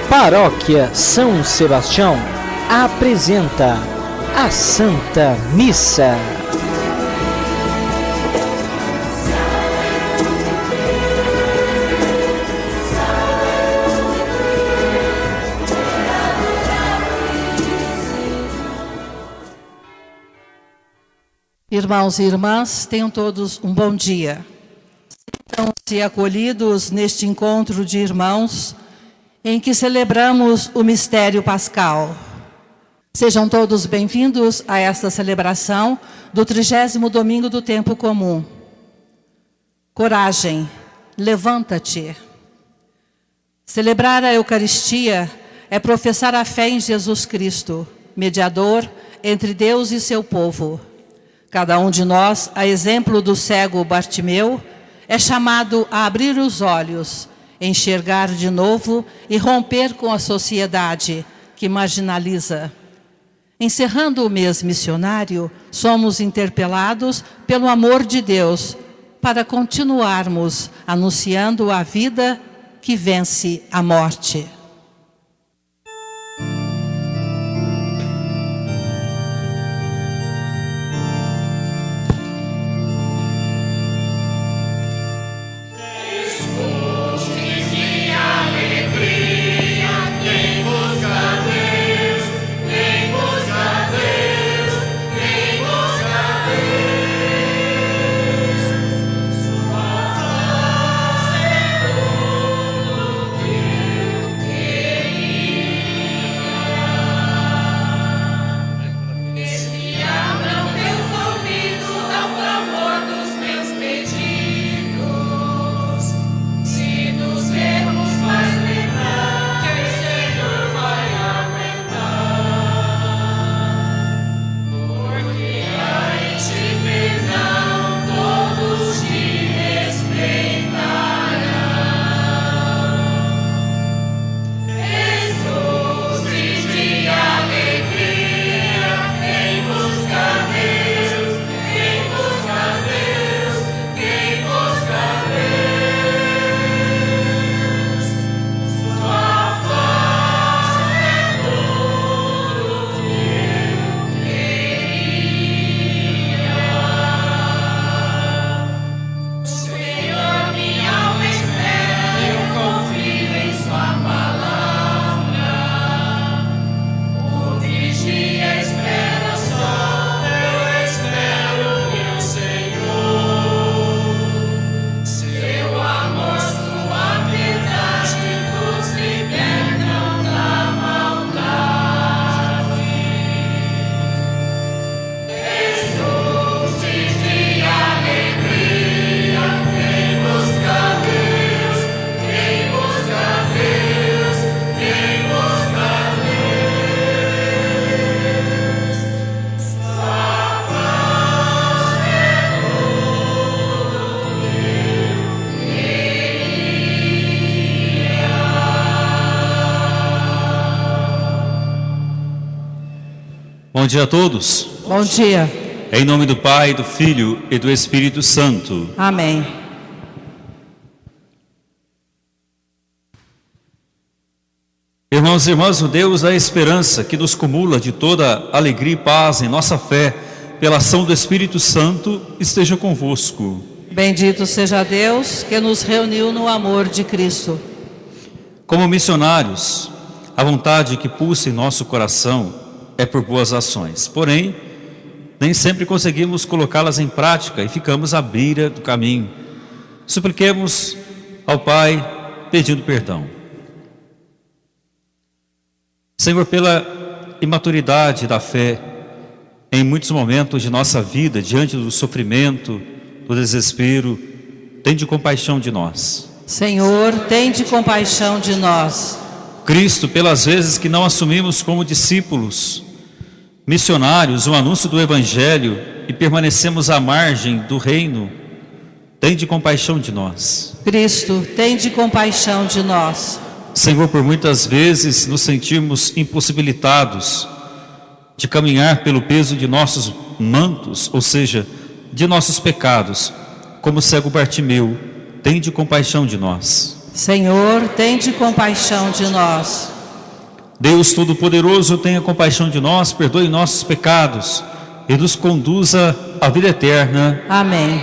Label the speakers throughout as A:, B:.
A: Paróquia São Sebastião apresenta a Santa Missa.
B: Irmãos e irmãs, tenham todos um bom dia. Sintam-se acolhidos neste encontro de irmãos em que celebramos o mistério pascal. Sejam todos bem-vindos a esta celebração do 30º domingo do tempo comum. Coragem, levanta-te. Celebrar a Eucaristia é professar a fé em Jesus Cristo, mediador entre Deus e seu povo. Cada um de nós, a exemplo do cego Bartimeu, é chamado a abrir os olhos, enxergar de novo e romper com a sociedade que marginaliza. Encerrando o mês missionário, somos interpelados pelo amor de Deus para continuarmos anunciando a vida que vence a morte.
C: Bom dia a todos.
B: Bom dia.
C: Em nome do Pai, do Filho e do Espírito Santo.
B: Amém.
C: Irmãos e irmãs, o Deus da esperança, que nos cumula de toda alegria e paz em nossa fé, pela ação do Espírito Santo, esteja convosco.
B: Bendito seja Deus que nos reuniu no amor de Cristo.
C: Como missionários, a vontade que pulsa em nosso coração é por boas ações, porém, nem sempre conseguimos colocá-las em prática e ficamos à beira do caminho. Supliquemos ao Pai pedindo perdão. Senhor, pela imaturidade da fé, em muitos momentos de nossa vida, diante do sofrimento, do desespero, tende compaixão de nós.
B: Senhor, tende compaixão de nós.
C: Cristo, pelas vezes que não assumimos como discípulos, missionários, o anúncio do Evangelho e permanecemos à margem do reino, tende compaixão de nós.
B: Cristo, tende compaixão de nós.
C: Senhor, por muitas vezes nos sentimos impossibilitados de caminhar pelo peso de nossos mantos, ou seja, de nossos pecados, como o cego Bartimeu, tende compaixão de nós.
B: Senhor, tende compaixão de nós.
C: Deus Todo-Poderoso, tenha compaixão de nós, perdoe nossos pecados e nos conduza à vida eterna.
B: Amém.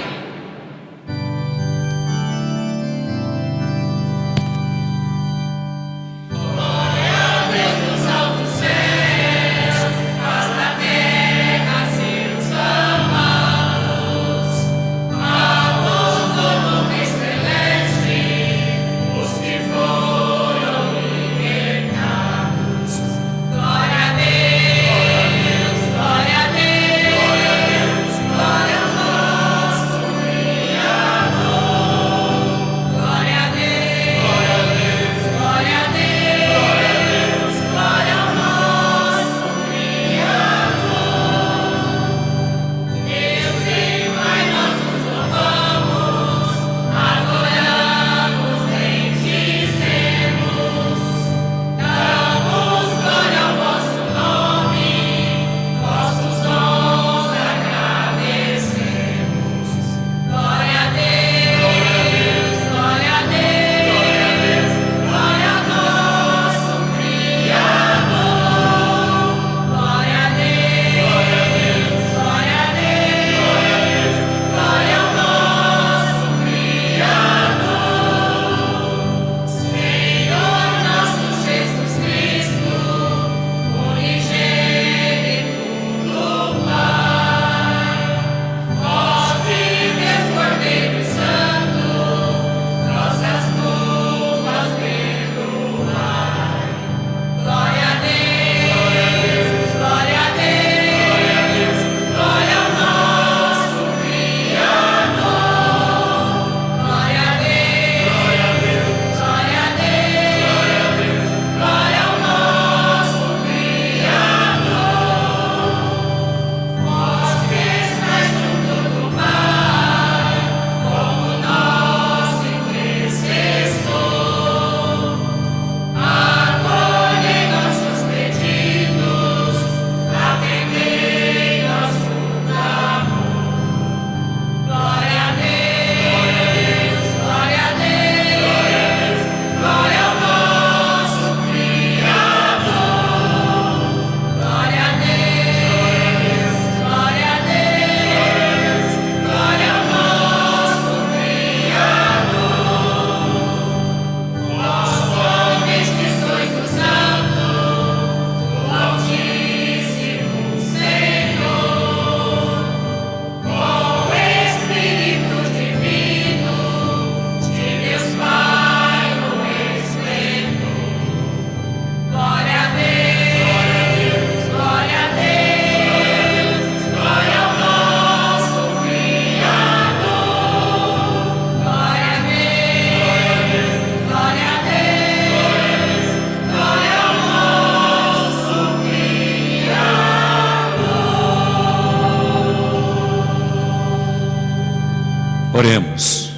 C: Oremos.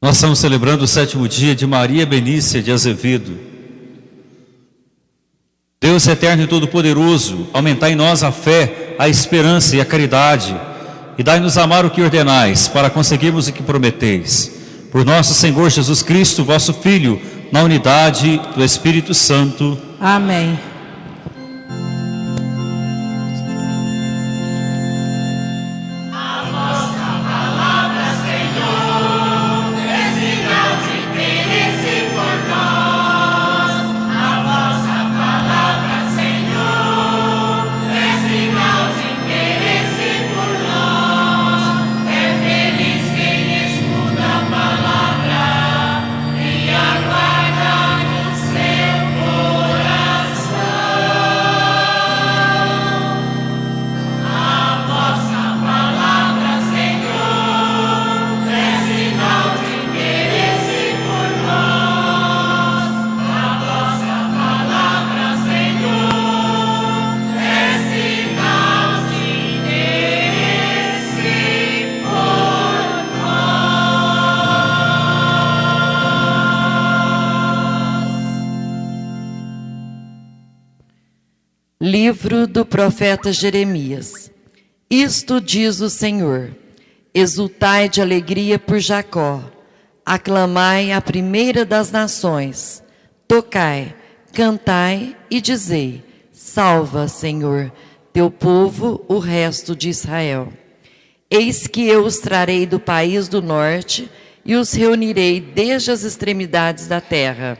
C: Nós estamos celebrando o 7º dia de Maria Benícia de Azevedo. Deus eterno e todo-poderoso, aumentai em nós a fé, a esperança e a caridade, e dai-nos amar o que ordenais, para conseguirmos o que prometeis. Por nosso Senhor Jesus Cristo, vosso Filho, na unidade do Espírito Santo.
B: Amém.
D: Livro do profeta Jeremias. Isto diz o Senhor: exultai de alegria por Jacó, aclamai a primeira das nações, tocai, cantai e dizei: salva, Senhor, teu povo, o resto de Israel. Eis que eu os trarei do país do norte e os reunirei desde as extremidades da terra.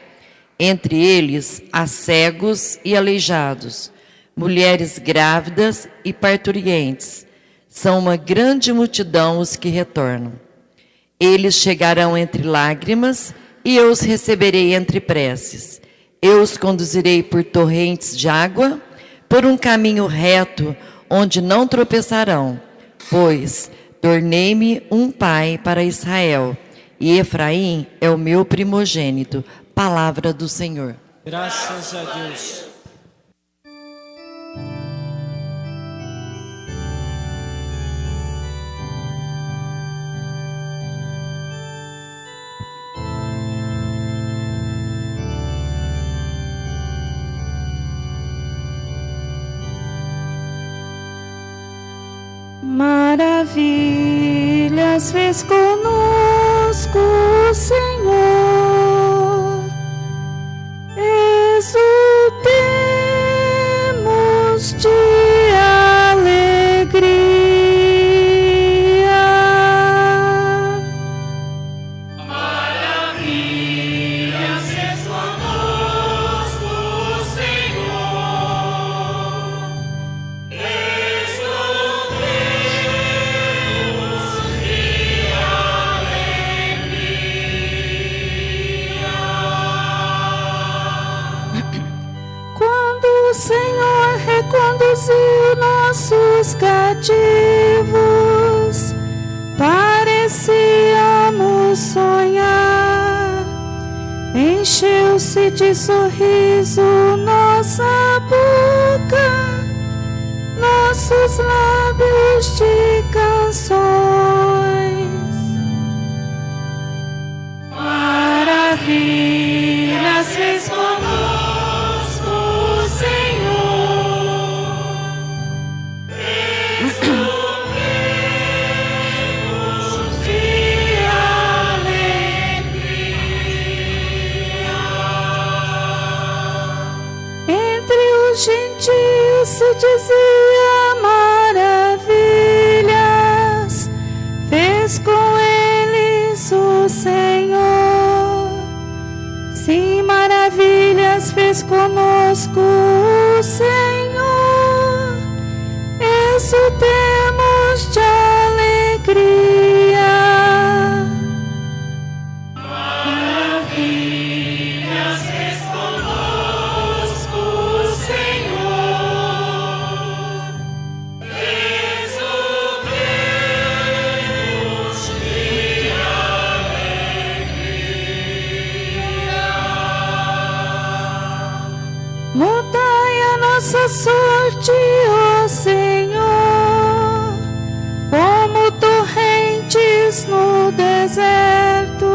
D: Entre eles há cegos e aleijados, mulheres grávidas e parturientes. São uma grande multidão os que retornam. Eles chegarão entre lágrimas e eu os receberei entre preces. Eu os conduzirei por torrentes de água, por um caminho reto onde não tropeçarão. Pois tornei-me um pai para Israel, e Efraim é o meu primogênito. Palavra do Senhor.
A: Graças a Deus.
E: Maravilhas fez conosco o Senhor, exultemos de alegria. Maravilhas fez conosco o Senhor, o Senhor reconduziu nossos cativos, parecíamos sonhar. Encheu-se de sorriso nossa boca, nossos lábios de canções. Maravilhas fez conosco o Senhor, exultemos de alegria. Entre os gentios se dizia maravilhas, fez com eles o Senhor. Sim, maravilhas fez conosco o Senhor, exultemos de alegria. Maravilhas fez conosco o Senhor, exultemos de alegria. Mudai a nossa sorte, ó Senhor, como torrentes no deserto.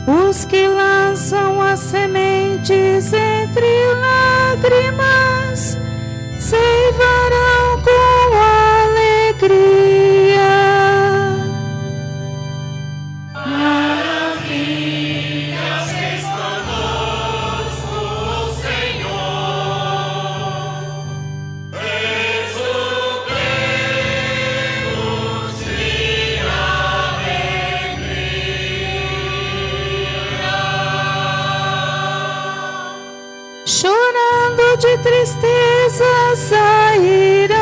E: Os que lançam as sementes entre lágrimas ceifarão com alegria. Maravilhas fez conosco o Senhor, exultemos de alegria. Chorando de tristeza sairão,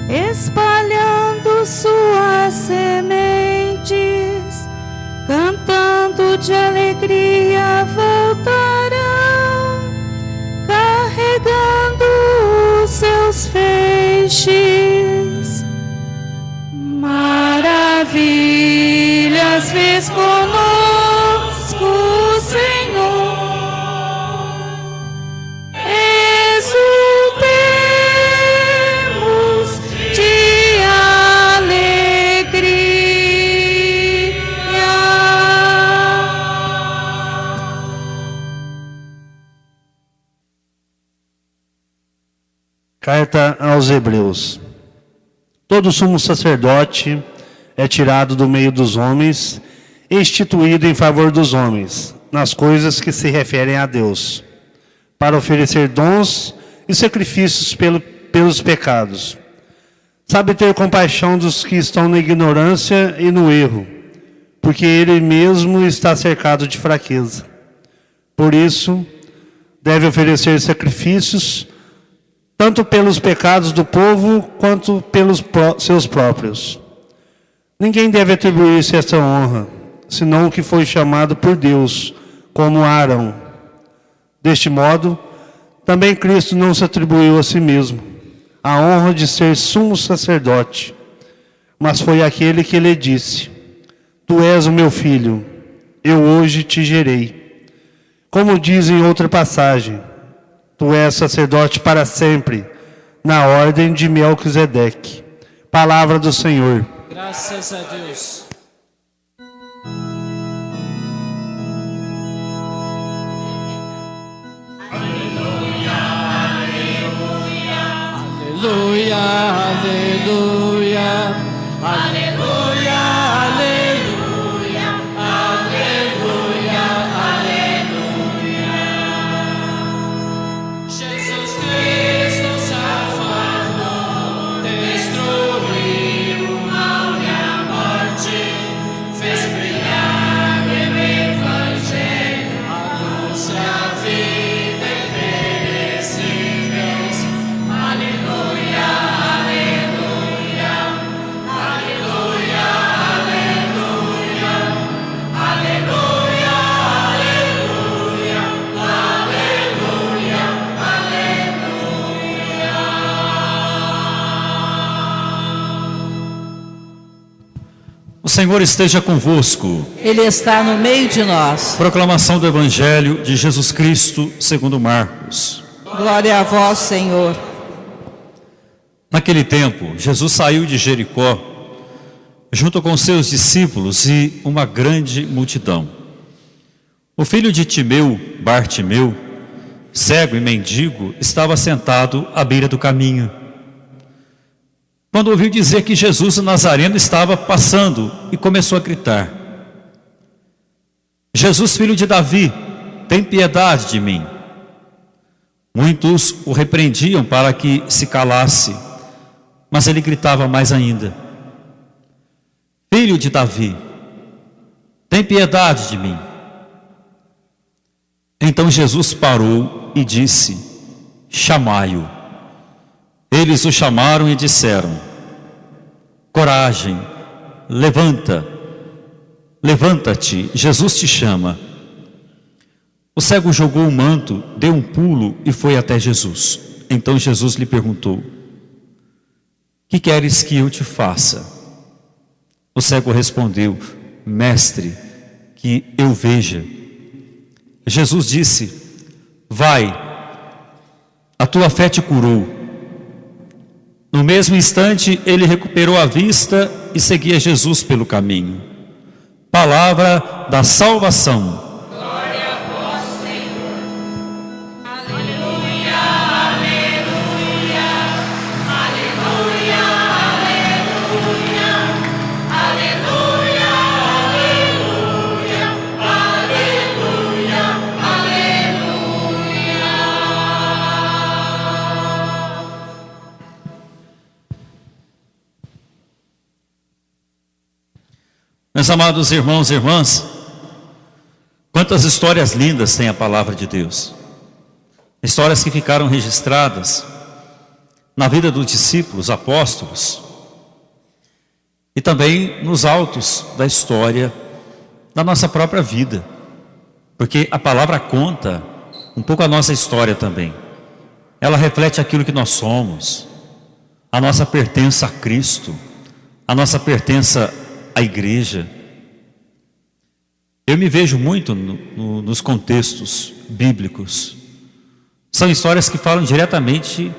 E: espalhando suas sementes, cantando de alegria voltarão, carregando os seus feixes. Maravilhas fez conosco o Senhor, exultemos de alegria.
F: Carta aos Hebreus. Todo sumo sacerdote é tirado do meio dos homens, instituído em favor dos homens, nas coisas que se referem a Deus, para oferecer dons e sacrifícios pelos pecados. Sabe ter compaixão dos que estão na ignorância e no erro, porque ele mesmo está cercado de fraqueza. Por isso, deve oferecer sacrifícios, tanto pelos pecados do povo, quanto pelos seus próprios. Ninguém deve atribuir-se esta honra, senão o que foi chamado por Deus, como Arão. Deste modo, também Cristo não se atribuiu a si mesmo a honra de ser sumo sacerdote, mas foi aquele que lhe disse: Tu és o meu filho, eu hoje te gerei. Como diz em outra passagem, tu és sacerdote para sempre, na ordem de Melquisedeque. Palavra do Senhor.
A: Graças a Deus. Aleluia, aleluia, aleluia, aleluia, aleluia, aleluia. Jesus Cristo Salvador destruiu o mal e a morte, fez brilhar o Evangelho, a luz e a vida imperecíveis. Aleluia, aleluia, aleluia, aleluia, aleluia, aleluia, aleluia,
C: O Senhor esteja convosco.
B: Ele está no meio de nós.
C: Proclamação do Evangelho de Jesus Cristo segundo Marcos.
B: Glória a vós, Senhor.
C: Naquele tempo, Jesus saiu de Jericó, junto com seus discípulos e uma grande multidão. O filho de Timeu, Bartimeu, cego e mendigo, estava sentado à beira do caminho. Quando ouviu dizer que Jesus o Nazareno estava passando, e começou a gritar: Jesus, filho de Davi, tem piedade de mim. Muitos o repreendiam para que se calasse, mas ele gritava mais ainda: Filho de Davi, tem piedade de mim. Então Jesus parou e disse: Chamai-o. Eles o chamaram e disseram: Coragem, levanta-te, Jesus te chama. O cego jogou o manto, deu um pulo e foi até Jesus. Então Jesus lhe perguntou: Que queres que eu te faça? O cego respondeu: Mestre, que eu veja. Jesus disse: Vai, a tua fé te curou. No mesmo instante, ele recuperou a vista e seguia Jesus pelo caminho. Palavra da salvação. Meus amados irmãos e irmãs, quantas histórias lindas tem a palavra de Deus. Histórias que ficaram registradas na vida dos discípulos, apóstolos, e também nos autos da história da nossa própria vida. Porque a palavra conta um pouco a nossa história também. Ela reflete aquilo que nós somos, a nossa pertença a Cristo, a nossa pertença à igreja. Eu me vejo muito nos contextos bíblicos. São histórias que falam diretamente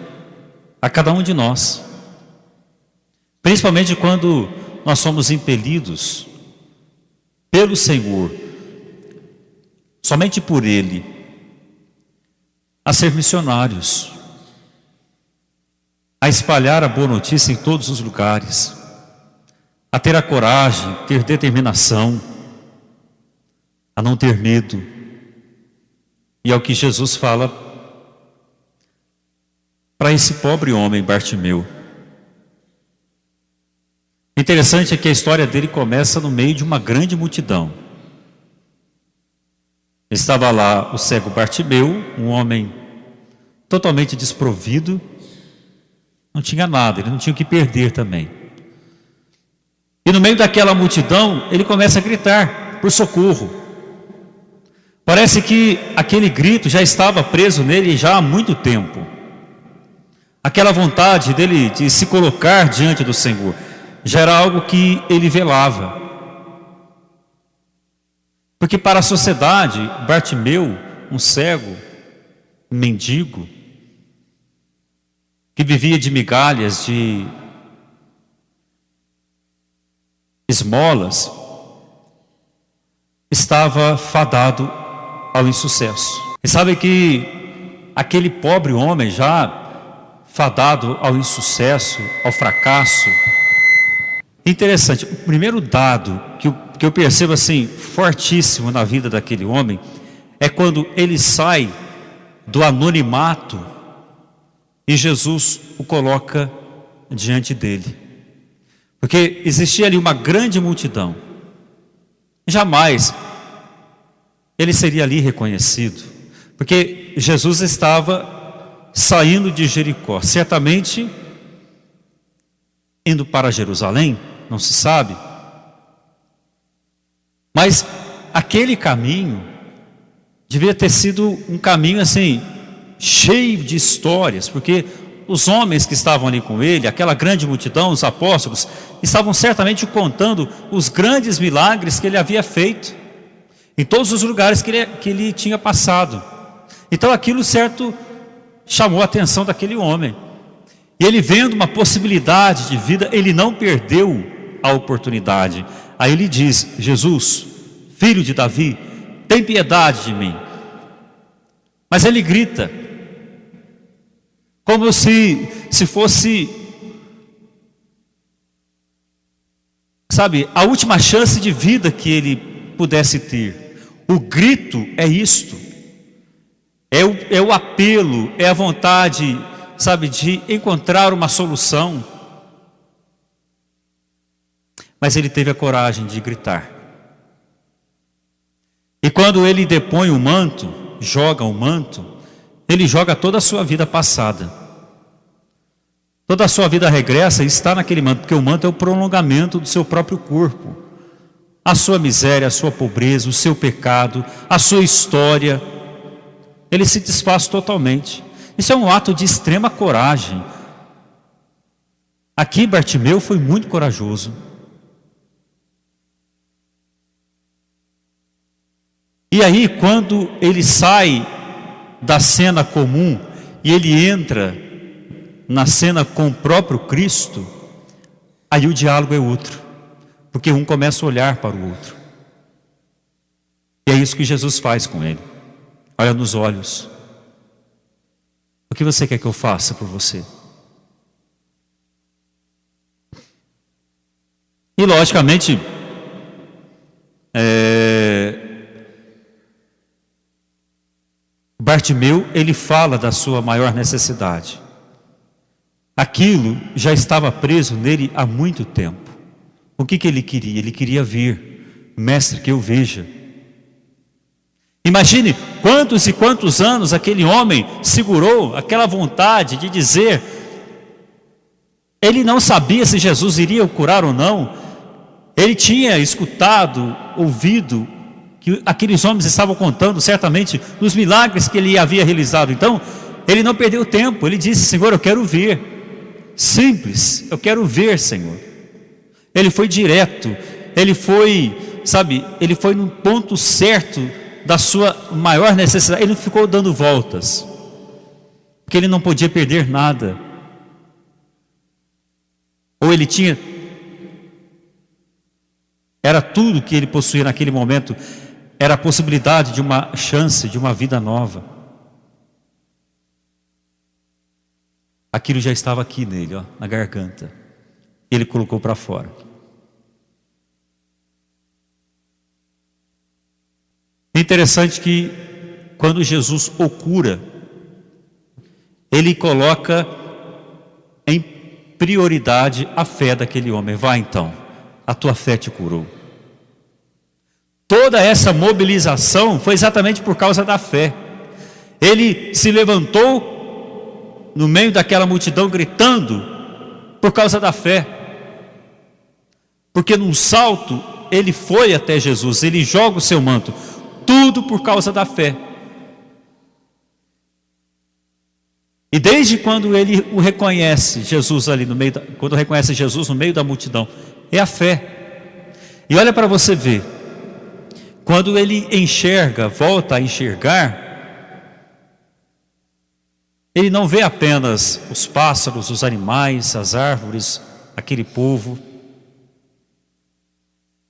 C: a cada um de nós. Principalmente quando nós somos impelidos pelo Senhor, somente por Ele, a ser missionários, a espalhar a boa notícia em todos os lugares, a ter a coragem, ter determinação, a não ter medo, E é o que Jesus fala para esse pobre homem, Bartimeu. Interessante é que a história dele começa no meio de uma grande multidão. Estava lá o cego Bartimeu, um homem totalmente desprovido, não tinha nada, ele não tinha o que perder também. E no meio daquela multidão, ele começa a gritar por socorro. Parece que aquele grito já estava preso nele já há muito tempo. Aquela vontade dele de se colocar diante do Senhor já era algo que ele velava. Porque para a sociedade, Bartimeu, um cego, um mendigo, que vivia de migalhas, de esmolas, estava fadado ao insucesso. E sabe que aquele pobre homem já fadado ao insucesso, ao fracasso. Interessante, o primeiro dado que eu percebo assim, fortíssimo na vida daquele homem, é quando ele sai do anonimato e Jesus o coloca diante dele. Porque existia ali uma grande multidão. Jamais ele seria ali reconhecido, porque Jesus estava saindo de Jericó, certamente indo para Jerusalém, não se sabe. Mas aquele caminho devia ter sido um caminho assim, cheio de histórias, porque os homens que estavam ali com ele, aquela grande multidão, os apóstolos, estavam certamente contando os grandes milagres que ele havia feito em todos os lugares que ele tinha passado. Então aquilo certo chamou a atenção daquele homem. E ele, vendo uma possibilidade de vida, ele não perdeu a oportunidade. Aí ele diz: Jesus, filho de Davi, tem piedade de mim. Mas ele grita como se fosse, sabe, a última chance de vida que ele pudesse ter. O grito é isto, é o apelo, é a vontade, sabe, de encontrar uma solução. Mas ele teve a coragem de gritar. E quando ele depõe o manto, joga o manto, ele joga toda a sua vida passada. Toda a sua vida regressa e está naquele manto, porque o manto é o prolongamento do seu próprio corpo. A sua miséria, a sua pobreza, o seu pecado, a sua história, ele se desfaz totalmente. Isso é um ato de extrema coragem. Aqui Bartimeu foi muito corajoso. E aí, quando ele sai da cena comum e ele entra na cena com o próprio Cristo, aí o diálogo é outro, porque um começa a olhar para o outro. E é isso que Jesus faz com ele. Olha nos olhos. O que você quer que eu faça por você? E logicamente, Bartimeu, ele fala da sua maior necessidade. Aquilo já estava preso nele há muito tempo. O que ele queria? Ele queria ver. Mestre, que eu veja. Imagine quantos e quantos anos aquele homem segurou aquela vontade de dizer. Ele não sabia se Jesus iria o curar ou não. Ele tinha escutado, ouvido que aqueles homens estavam contando certamente dos milagres que ele havia realizado. Então, ele não perdeu tempo. Ele disse: Senhor, eu quero ver. Simples, eu quero ver, Senhor. Ele foi direto. Ele foi, sabe, ele foi no ponto certo da sua maior necessidade. Ele não ficou dando voltas, porque ele não podia perder nada. Ou ele tinha, era tudo que ele possuía naquele momento, era a possibilidade de uma chance, de uma vida nova. Aquilo já estava aqui nele, ó, na garganta. Ele colocou para fora. É interessante que quando Jesus o cura, ele coloca em prioridade a fé daquele homem. Vai então, a tua fé te curou. Toda essa mobilização foi exatamente por causa da fé. Ele se levantou no meio daquela multidão gritando por causa da fé. Porque num salto ele foi até Jesus, ele joga o seu manto, tudo por causa da fé. E desde quando ele o reconhece, Jesus ali no meio quando reconhece Jesus no meio da multidão, é a fé. E olha para você ver, quando ele enxerga, volta a enxergar, ele não vê apenas os pássaros, os animais, as árvores, aquele povo.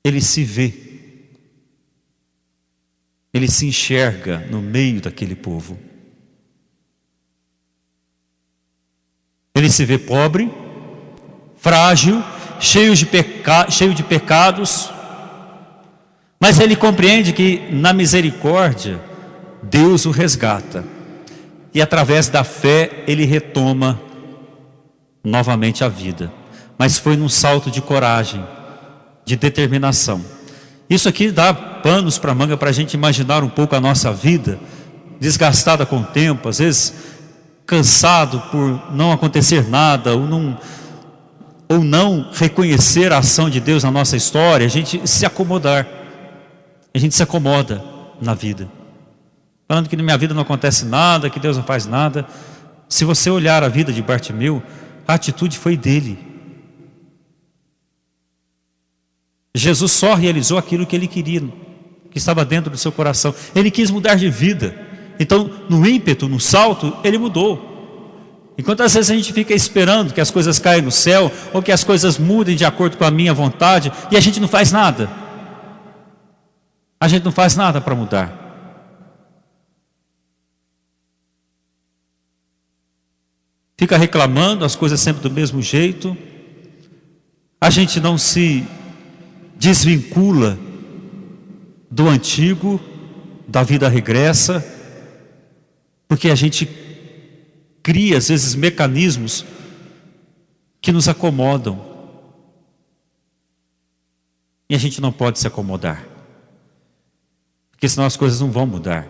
C: Ele se vê. Ele se enxerga no meio daquele povo. Ele se vê pobre, frágil, cheio de pecados, mas ele compreende que na misericórdia Deus o resgata. E através da fé ele retoma novamente a vida. Mas foi num salto de coragem, de determinação. Isso aqui dá panos para manga para a gente imaginar um pouco a nossa vida, desgastada com o tempo, às vezes cansado por não acontecer nada, ou não reconhecer a ação de Deus na nossa história, a gente se acomoda na vida. Falando que na minha vida não acontece nada, que Deus não faz nada. Se você olhar a vida de Bartimeu, a atitude foi dele. Jesus só realizou aquilo que ele queria, que estava dentro do seu coração. Ele quis mudar de vida. Então, no ímpeto, no salto, ele mudou. E quantas vezes a gente fica esperando que as coisas caiam no céu, ou que as coisas mudem de acordo com a minha vontade, e a gente não faz nada. A gente não faz nada para mudar. Fica reclamando as coisas sempre do mesmo jeito. A gente não se desvincula do antigo, da vida regressa, porque a gente cria às vezes mecanismos que nos acomodam. E a gente não pode se acomodar, porque senão as coisas não vão mudar,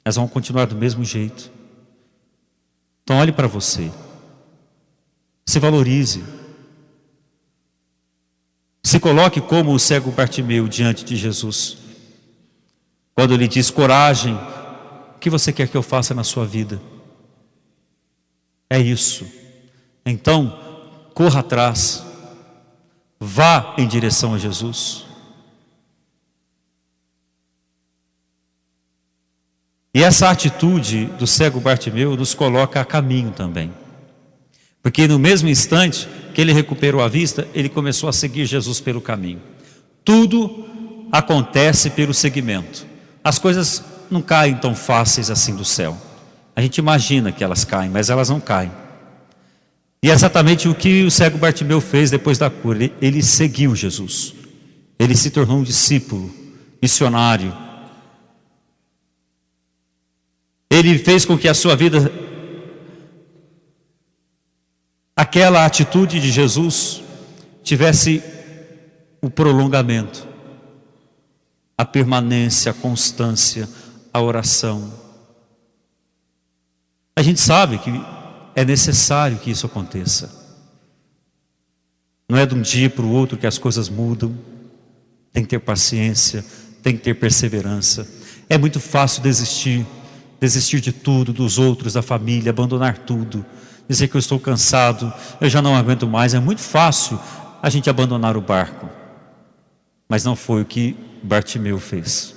C: elas vão continuar do mesmo jeito. Então olhe para você, se valorize, se coloque como o cego Bartimeu diante de Jesus, quando ele diz: coragem, o que você quer que eu faça na sua vida? É isso. Então corra atrás, vá em direção a Jesus. E essa atitude do cego Bartimeu nos coloca a caminho também. Porque no mesmo instante que ele recuperou a vista, ele começou a seguir Jesus pelo caminho. Tudo acontece pelo seguimento. As coisas não caem tão fáceis assim do céu. A gente imagina que elas caem, mas elas não caem. E é exatamente o que o cego Bartimeu fez depois da cura. Ele seguiu Jesus. Ele se tornou um discípulo, missionário. Ele fez com que a sua vida, aquela atitude de Jesus, tivesse o prolongamento, a permanência, a constância, a oração. A gente sabe que é necessário que isso aconteça. Não é de um dia para o outro que as coisas mudam. Tem que ter paciência, tem que ter perseverança. É muito fácil desistir de tudo, dos outros, da família, abandonar tudo, dizer que eu estou cansado, eu já não aguento mais. É muito fácil a gente abandonar o barco, mas não foi o que Bartimeu fez.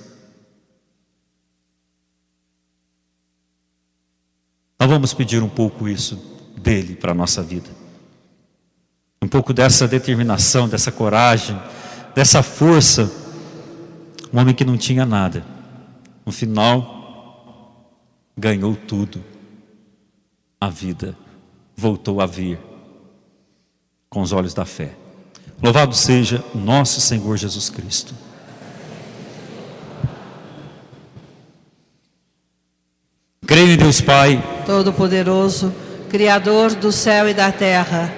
C: Nós vamos pedir um pouco isso dele para a nossa vida, um pouco dessa determinação, dessa coragem, dessa força. Um homem que não tinha nada, no final ganhou tudo. A vida voltou a vir com os olhos da fé. Louvado seja nosso Senhor Jesus Cristo. Creio em Deus Pai,
B: Todo-Poderoso, Criador do céu e da terra,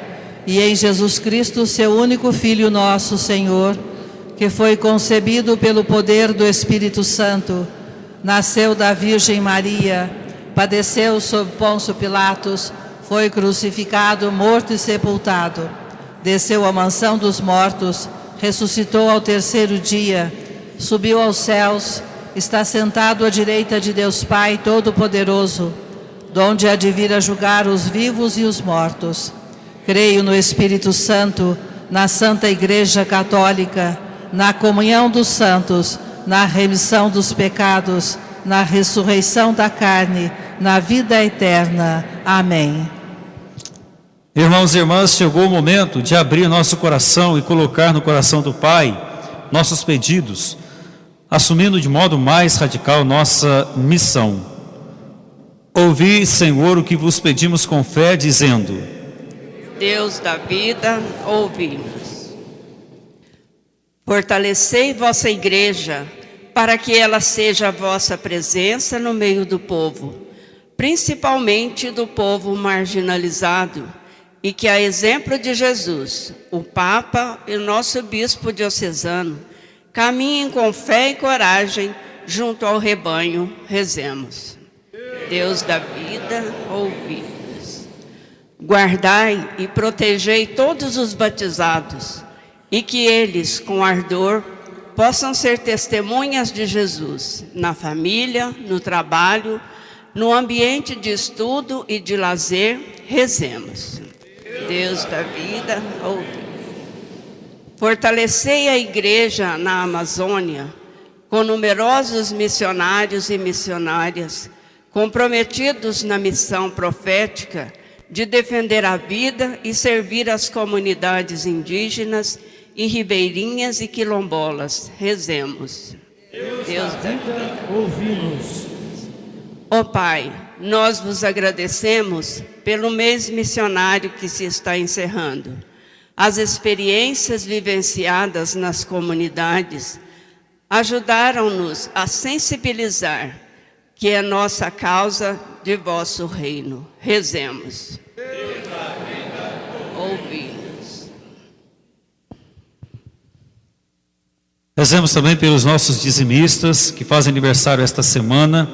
B: e em Jesus Cristo, seu único Filho nosso Senhor, que foi concebido pelo poder do Espírito Santo, nasceu da Virgem Maria, padeceu sob Pôncio Pilatos, foi crucificado, morto e sepultado, desceu à mansão dos mortos, ressuscitou ao terceiro dia, subiu aos céus, está sentado à direita de Deus Pai Todo-Poderoso, donde há de vir a julgar os vivos e os mortos. Creio no Espírito Santo, na Santa Igreja Católica, na comunhão dos santos, na remissão dos pecados, na ressurreição da carne, na vida eterna. Amém.
C: irmãos e irmãs, chegou o momento de abrir nosso coração e colocar no coração do Pai nossos pedidos, assumindo de modo mais radical nossa missão. Ouvi, Senhor, o que vos pedimos com fé, dizendo:
G: Deus da vida, ouvi-nos. Fortalecei vossa igreja, para que ela seja a vossa presença no meio do povo, principalmente do povo marginalizado, e que, a exemplo de Jesus, o Papa e o nosso Bispo diocesano, caminhem com fé e coragem junto ao rebanho. Rezemos. Deus da vida, ouvi-nos. Guardai e protegei todos os batizados, e que eles, com ardor, possam ser testemunhas de Jesus, na família, no trabalho, no ambiente de estudo e de lazer. Rezemos. Deus da vida, ouvi. Fortalecei a igreja na Amazônia, com numerosos missionários e missionárias, comprometidos na missão profética de defender a vida e servir as comunidades indígenas e ribeirinhas e quilombolas. Rezemos. Deus da vida, ouvi-nos. Ó Pai, nós vos agradecemos pelo mês missionário que se está encerrando. As experiências vivenciadas nas comunidades ajudaram-nos a sensibilizar que é nossa causa de vosso reino. Rezemos. Ouvi-nos.
C: Rezemos também pelos nossos dizimistas que fazem aniversário esta semana,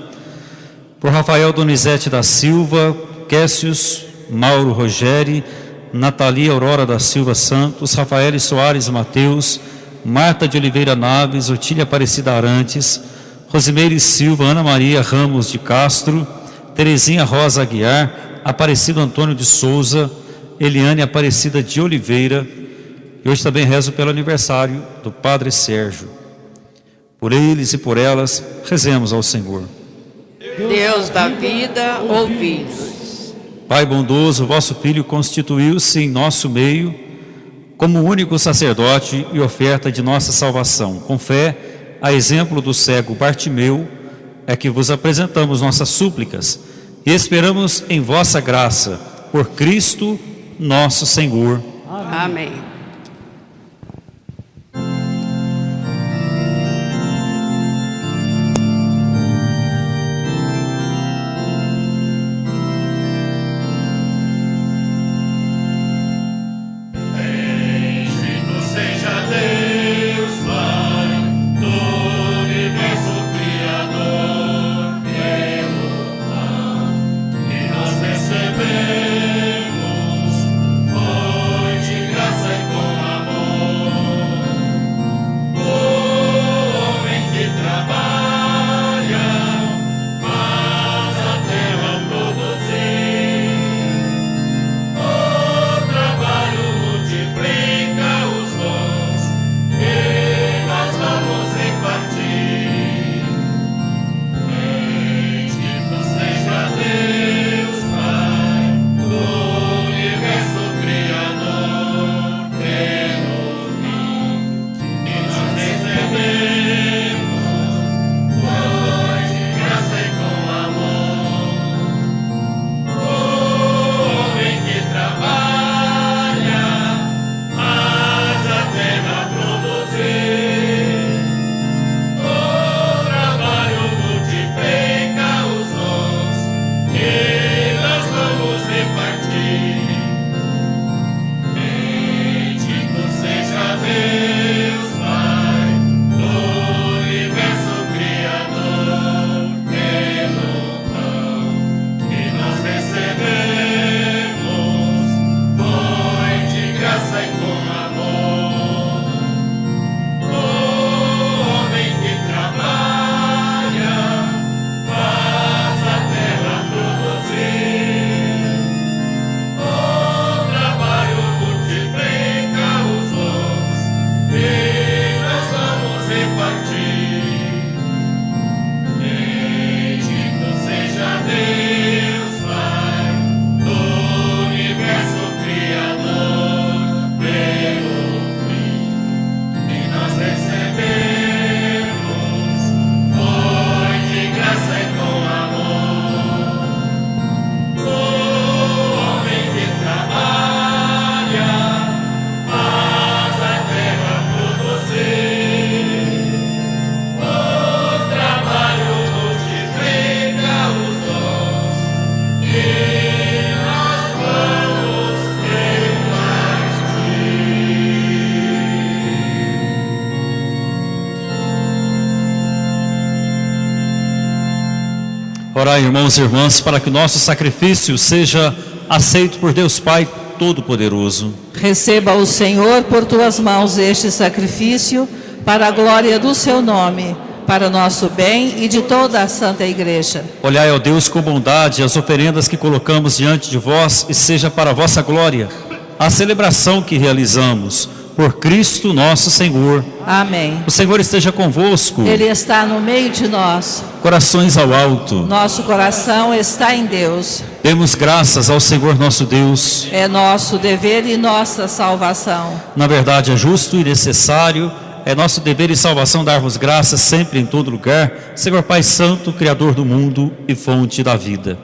C: por Rafael Donizete da Silva, Quécius, Mauro Rogério, Natalia Aurora da Silva Santos, Rafael Soares Mateus, Marta de Oliveira Naves, Otília Aparecida Arantes, Rosimeire Silva, Ana Maria Ramos de Castro, Terezinha Rosa Aguiar, Aparecido Antônio de Souza, Eliane Aparecida de Oliveira. E hoje também rezo pelo aniversário do Padre Sérgio. Por eles e por elas, rezemos ao Senhor.
G: Deus da vida, ouvi-nos.
C: Pai bondoso, vosso Filho constituiu-se em nosso meio como único sacerdote e oferta de nossa salvação. Com fé, a exemplo do cego Bartimeu, é que vos apresentamos nossas súplicas e esperamos em vossa graça, por Cristo nosso Senhor.
G: Amém.
A: Foi de graça e
C: Orai, irmãos e irmãs, para que o nosso sacrifício seja aceito por Deus Pai Todo-Poderoso.
B: Receba o Senhor por tuas mãos este sacrifício, para a glória do seu nome, para nosso bem e de toda a Santa Igreja.
C: Olhai, ó Deus, com bondade as oferendas que colocamos diante de vós, e seja para a vossa glória a celebração que realizamos. Por Cristo nosso Senhor.
B: Amém.
C: O Senhor esteja convosco.
B: Ele está no meio de nós.
C: Corações ao alto.
B: Nosso coração está em Deus.
C: Demos graças ao Senhor nosso Deus.
B: É nosso dever e nossa salvação.
C: Na verdade, é justo e necessário, é nosso dever e salvação dar-vos graças sempre em todo lugar, Senhor Pai Santo, Criador do mundo e fonte da vida.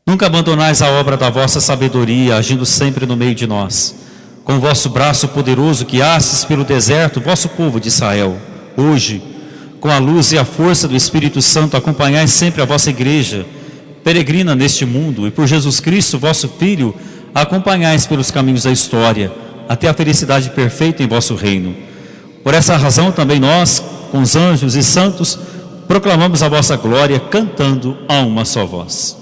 C: Nunca abandonais a obra da vossa sabedoria, agindo sempre no meio de nós. Com o vosso braço poderoso guiastes pelo deserto, vosso povo de Israel. Hoje, com a luz e a força do Espírito Santo, acompanhai sempre a vossa igreja, peregrina neste mundo, e por Jesus Cristo, vosso Filho, acompanhais pelos caminhos da história, até a felicidade perfeita em vosso reino. Por essa razão também nós, com os anjos e santos, proclamamos a vossa glória, cantando a uma só voz.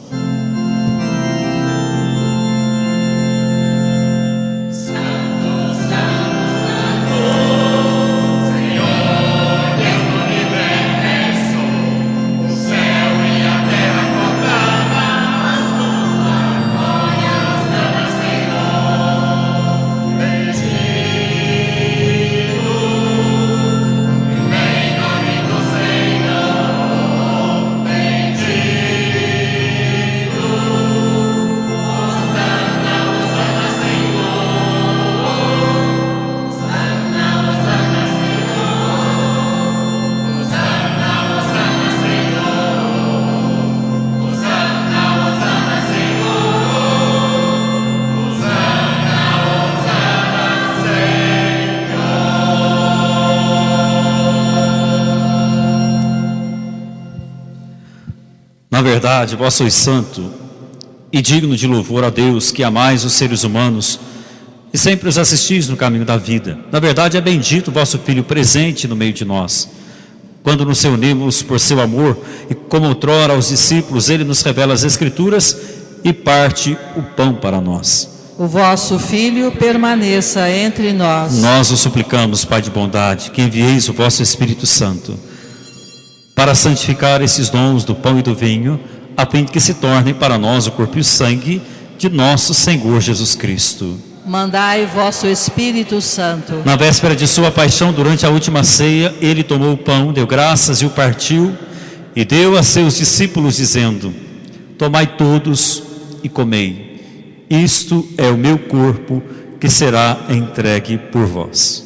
C: Na verdade, vós sois santo e digno de louvor a Deus, que amais os seres humanos e sempre os assistis no caminho da vida. Na verdade, é bendito o vosso Filho presente no meio de nós. Quando nos reunimos por seu amor, e como outrora aos discípulos, ele nos revela as Escrituras e parte o pão para nós.
B: O vosso Filho permaneça entre nós.
C: Nós o suplicamos, Pai de bondade, que envieis o vosso Espírito Santo para santificar esses dons do pão e do vinho, a fim de que se tornem para nós o corpo e o sangue de nosso Senhor Jesus Cristo.
B: Mandai vosso Espírito Santo.
C: Na véspera de sua paixão, durante a última ceia, ele tomou o pão, deu graças e o partiu, e deu a seus discípulos, dizendo: tomai todos e comei. Isto é o meu corpo, que será entregue por vós.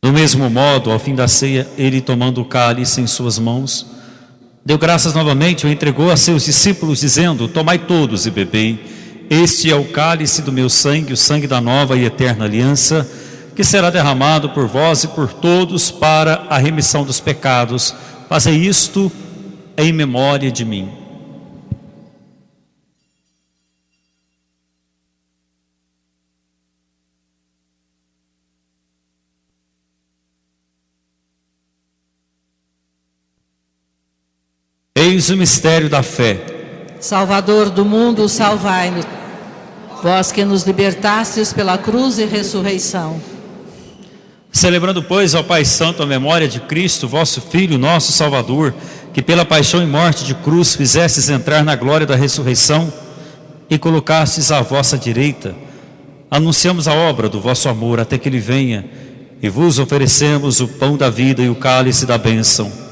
C: Do mesmo modo, ao fim da ceia, ele, tomando o cálice em suas mãos, deu graças novamente, o entregou a seus discípulos, dizendo: tomai todos e bebei. Este é o cálice do meu sangue, o sangue da nova e eterna aliança, que será derramado por vós e por todos para a remissão dos pecados. Fazei isto em memória de mim. Eis o mistério da fé.
B: Salvador do mundo, salvai-nos. Vós que nos libertastes pela cruz e ressurreição.
C: Celebrando, pois, ao Pai Santo a memória de Cristo, vosso Filho, nosso Salvador, que pela paixão e morte de cruz fizestes entrar na glória da ressurreição e colocastes à vossa direita, anunciamos a obra do vosso amor até que Ele venha, e vos oferecemos o pão da vida e o cálice da bênção.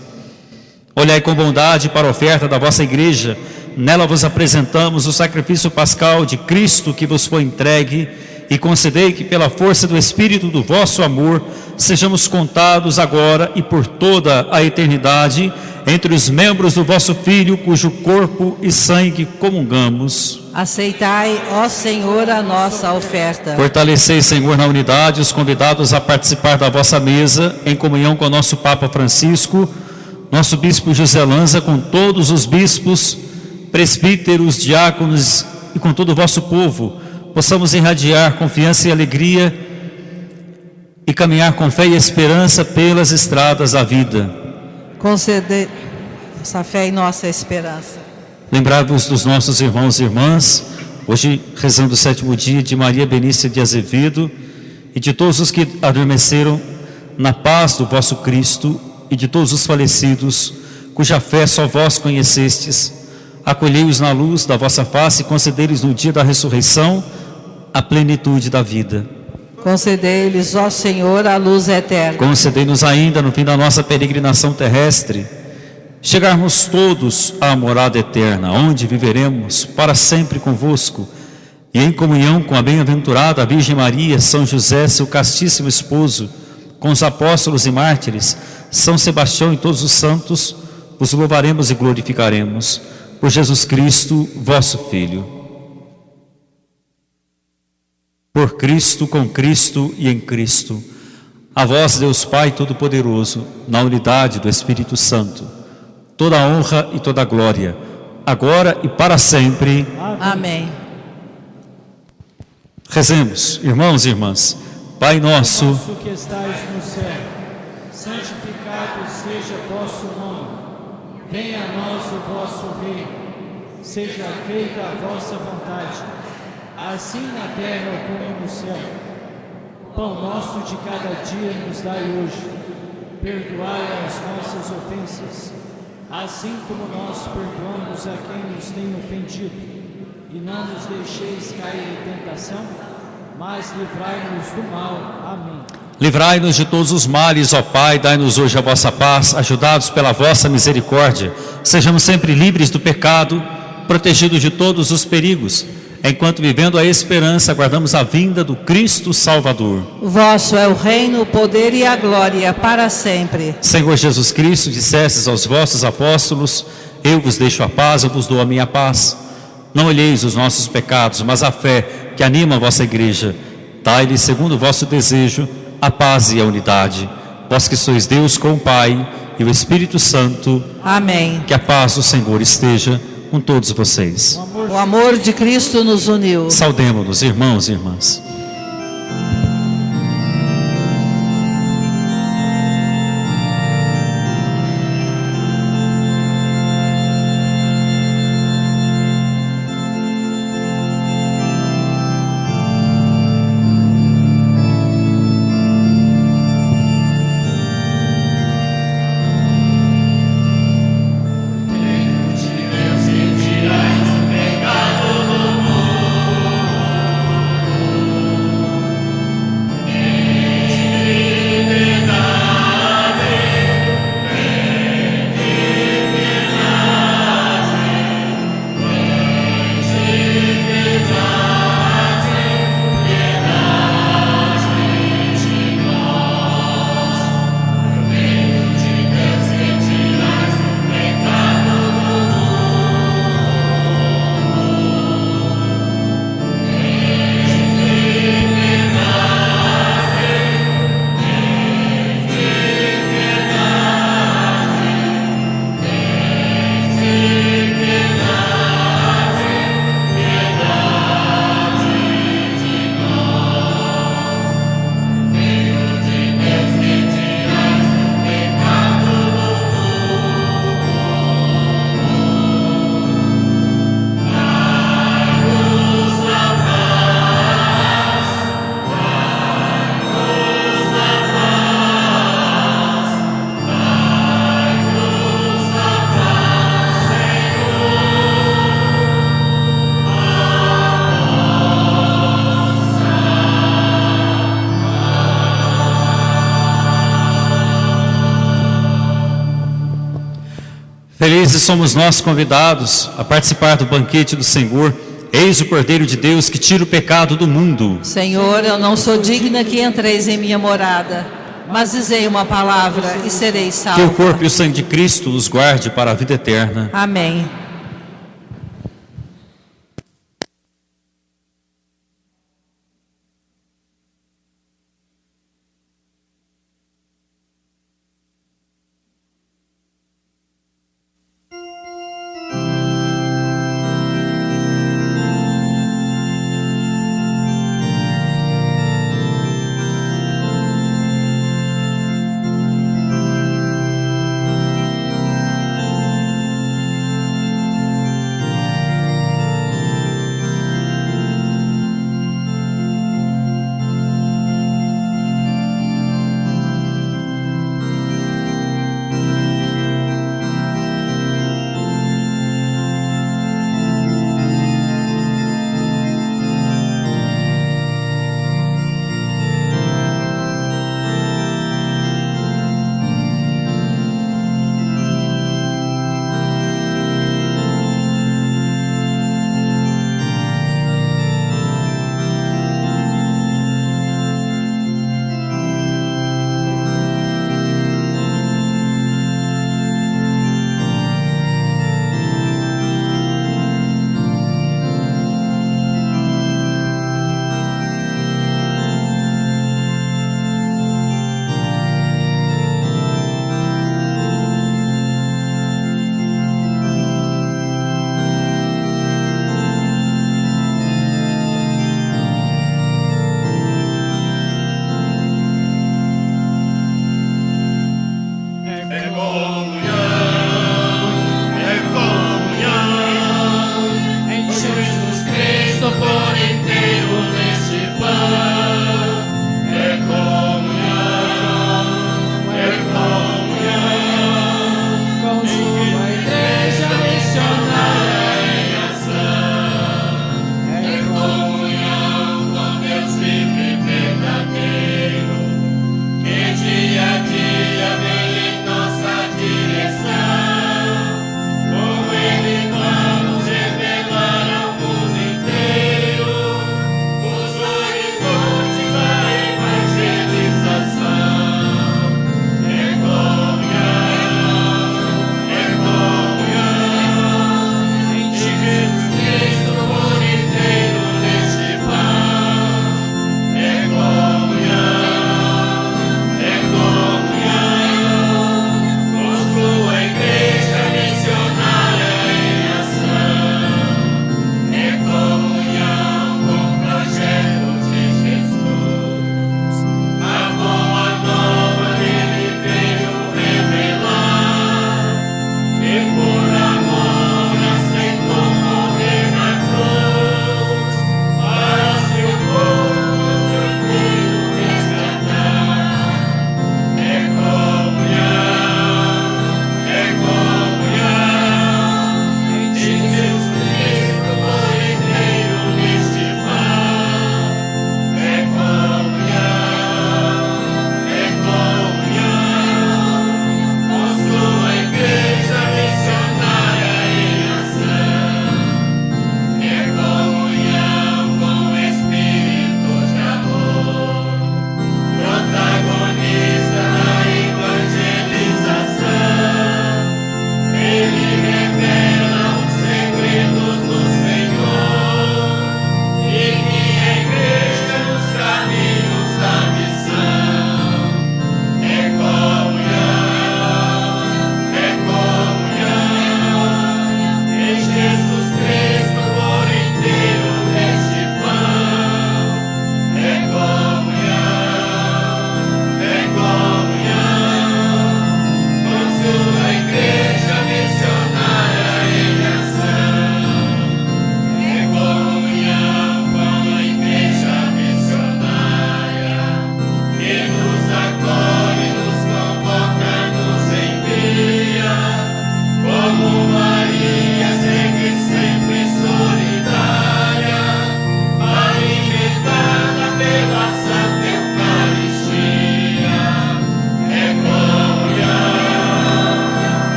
C: Olhai com bondade para a oferta da vossa igreja, nela vos apresentamos o sacrifício pascal de Cristo que vos foi entregue, e concedei que pela força do Espírito do vosso amor, sejamos contados agora e por toda a eternidade, entre os membros do vosso Filho, cujo corpo e sangue comungamos.
B: Aceitai, ó Senhor, a nossa oferta.
C: Fortalecei, Senhor, na unidade os convidados a participar da vossa mesa, em comunhão com o nosso Papa Francisco, nosso bispo José Lanza, com todos os bispos, presbíteros, diáconos e com todo o vosso povo, possamos irradiar confiança e alegria e caminhar com fé e esperança pelas estradas da vida.
B: Conceder nossa fé e nossa esperança.
C: Lembrai-vos dos nossos irmãos e irmãs, hoje rezando o 7º dia de Maria Benícia de Azevedo e de todos os que adormeceram na paz do vosso Cristo e de todos os falecidos, cuja fé só vós conhecestes. Acolhei-os na luz da vossa face e concedei-lhes no dia da ressurreição a plenitude da vida.
B: Concedei-lhes, ó Senhor, a luz eterna.
C: Concedei-nos ainda, no fim da nossa peregrinação terrestre, chegarmos todos à morada eterna, onde viveremos para sempre convosco, e em comunhão com a bem-aventurada Virgem Maria, São José, seu castíssimo esposo, com os apóstolos e mártires, São Sebastião e todos os santos, vos louvaremos e glorificaremos. Por Jesus Cristo, vosso Filho. Por Cristo, com Cristo e em Cristo. A vós, Deus Pai Todo-Poderoso, na unidade do Espírito Santo, toda a honra e toda a glória, agora e para sempre.
B: Amém.
C: Rezemos, irmãos e irmãs. Pai nosso,
H: que estais no céu, santificado seja o vosso nome. Venha a nós o vosso reino. Seja feita a vossa vontade, assim na terra como no céu. O pão nosso de cada dia nos dai hoje. Perdoai as nossas ofensas, assim como nós perdoamos a quem nos tem ofendido. E não nos deixeis cair em tentação, mas livrai-nos do mal. Amém.
C: livrai-nos de todos os males, ó Pai, dai-nos hoje a vossa paz, ajudados pela vossa misericórdia. Sejamos sempre livres do pecado, protegidos de todos os perigos, enquanto vivendo a esperança, aguardamos a vinda do Cristo Salvador.
B: Vosso é o reino, o poder e a glória para sempre.
C: Senhor Jesus Cristo, dissestes aos vossos apóstolos: eu vos deixo a paz, eu vos dou a minha paz. Não olheis os nossos pecados, mas a fé que anima a vossa igreja. Dai-lhe, segundo o vosso desejo, a paz e a unidade. Vós que sois Deus com o Pai e o Espírito Santo.
B: Amém.
C: Que a paz do Senhor esteja com todos vocês.
B: O amor de Cristo nos uniu.
C: Saudemo-nos, irmãos e irmãs. Felizes somos nós convidados a participar do banquete do Senhor. Eis o Cordeiro de Deus que tira o pecado do mundo.
B: Senhor, eu não sou digna que entreis em minha morada, mas dizei uma palavra e serei salvo.
C: Que o corpo e o sangue de Cristo os guarde para a vida eterna.
B: Amém.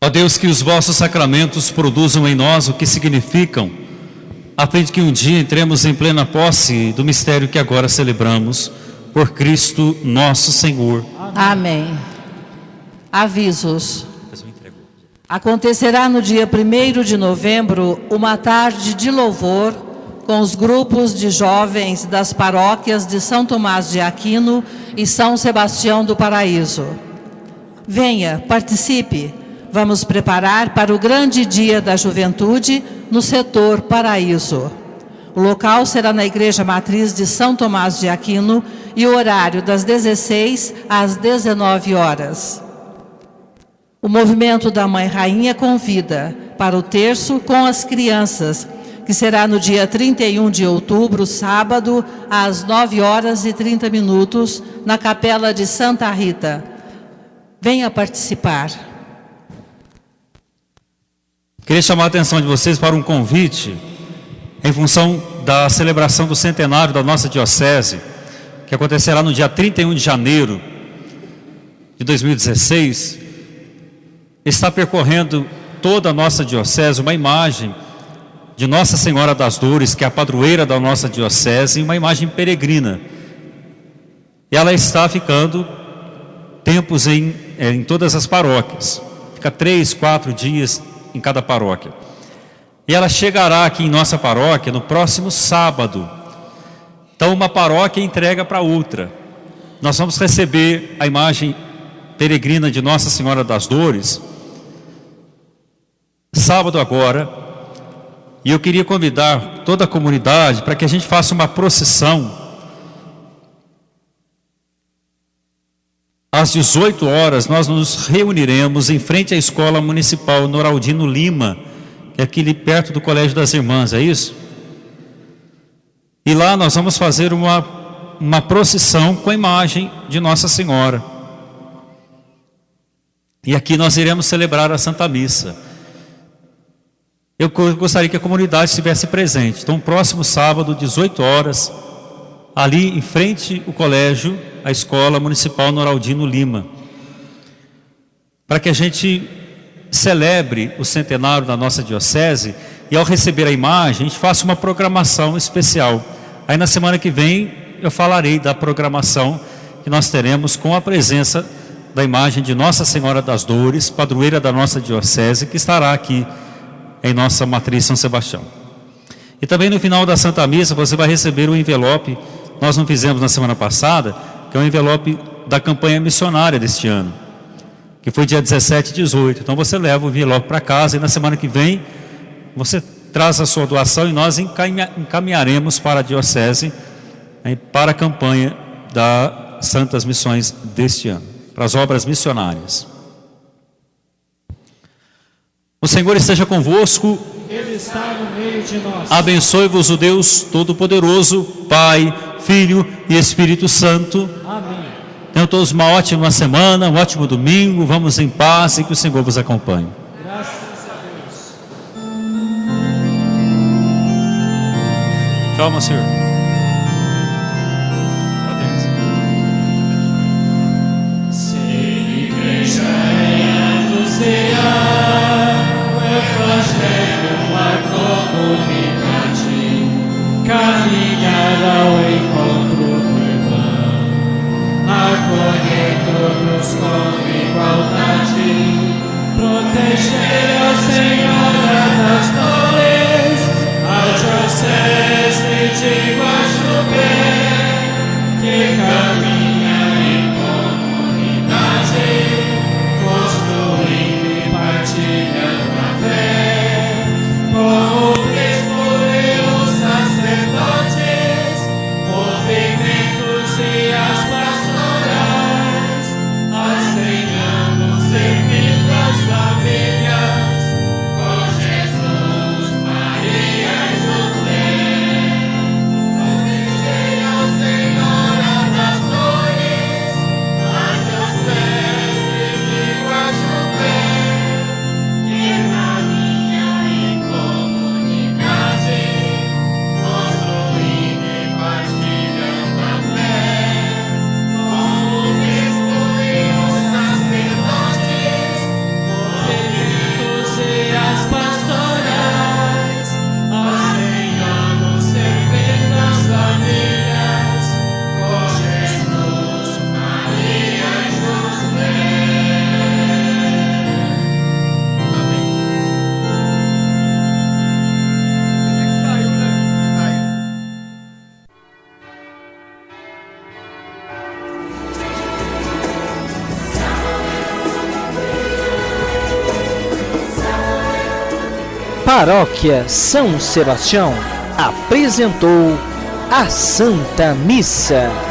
C: Ó Deus, que os vossos sacramentos produzam em nós o que significam, a fim de que um dia entremos em plena posse do mistério que agora celebramos, por Cristo nosso Senhor.
B: Amém. Avisos. Acontecerá no dia 1º de novembro uma tarde de louvor com os grupos de jovens das paróquias de São Tomás de Aquino e São Sebastião do Paraíso. Venha, participe. Vamos preparar para o grande dia da juventude no setor Paraíso. O local será na Igreja Matriz de São Tomás de Aquino e o horário das 16 às 19 horas. O Movimento da Mãe Rainha convida para o terço com as crianças, que será no dia 31 de outubro, sábado, às 9h30, na Capela de Santa Rita. Venha participar.
C: Queria chamar a atenção de vocês para um convite em função da celebração do centenário da nossa diocese, que acontecerá no dia 31 de janeiro de 2016. Está percorrendo toda a nossa diocese uma imagem de Nossa Senhora das Dores, que é a padroeira da nossa diocese, uma imagem peregrina. E ela está ficando tempos em todas as paróquias. Fica 3, 4 dias em cada paróquia. E ela chegará aqui em nossa paróquia no próximo sábado. Então uma paróquia entrega para outra. Nós vamos receber a imagem peregrina de Nossa Senhora das Dores sábado agora, e eu queria convidar toda a comunidade para que a gente faça uma procissão às 18 horas. Nós nos reuniremos em frente à Escola Municipal Noraldino Lima, que é aqui perto do Colégio das Irmãs, é isso? E lá nós vamos fazer uma procissão com a imagem de Nossa Senhora. E aqui nós iremos celebrar a Santa Missa. Eu gostaria que a comunidade estivesse presente. Então, próximo sábado, 18 horas, ali em frente ao colégio, a Escola Municipal Noraldino Lima, para que a gente celebre o centenário da nossa diocese, e ao receber a imagem, a gente faça uma programação especial. Aí na semana que vem eu falarei da programação que nós teremos com a presença da imagem de Nossa Senhora das Dores, padroeira da nossa diocese, que estará aqui em nossa matriz São Sebastião. E também no final da Santa Missa você vai receber o envelope, nós não fizemos na semana passada, que é o envelope da campanha missionária deste ano, que foi dia 17 e 18. Então você leva o envelope para casa e na semana que vem você traz a sua doação e nós encaminharemos para a diocese, para a campanha das Santas Missões deste ano, para as obras missionárias. O Senhor esteja convosco.
H: Ele está no meio de nós.
C: Abençoe-vos o Deus Todo-Poderoso, Pai, Filho e Espírito Santo.
H: Amém.
C: Tenham todos uma ótima semana, um ótimo domingo. Vamos em paz e que o Senhor vos acompanhe.
H: Graças a Deus.
C: Tchau, meu Senhor.
A: Se igreja é anunciar o Evangelho à comunidade, caminhar ao encontro do irmão, acolher todos com igualdade, proteger a Senhora das Dores, a diocese de Guaxupé, que caminha em comunidade, construindo e partilhando a fé, com o Cristo e os sacerdotes, movimentos e as pastorais, há 100 anos servindo as famílias, com Jesus
I: Paróquia São Sebastião apresentou a Santa Missa.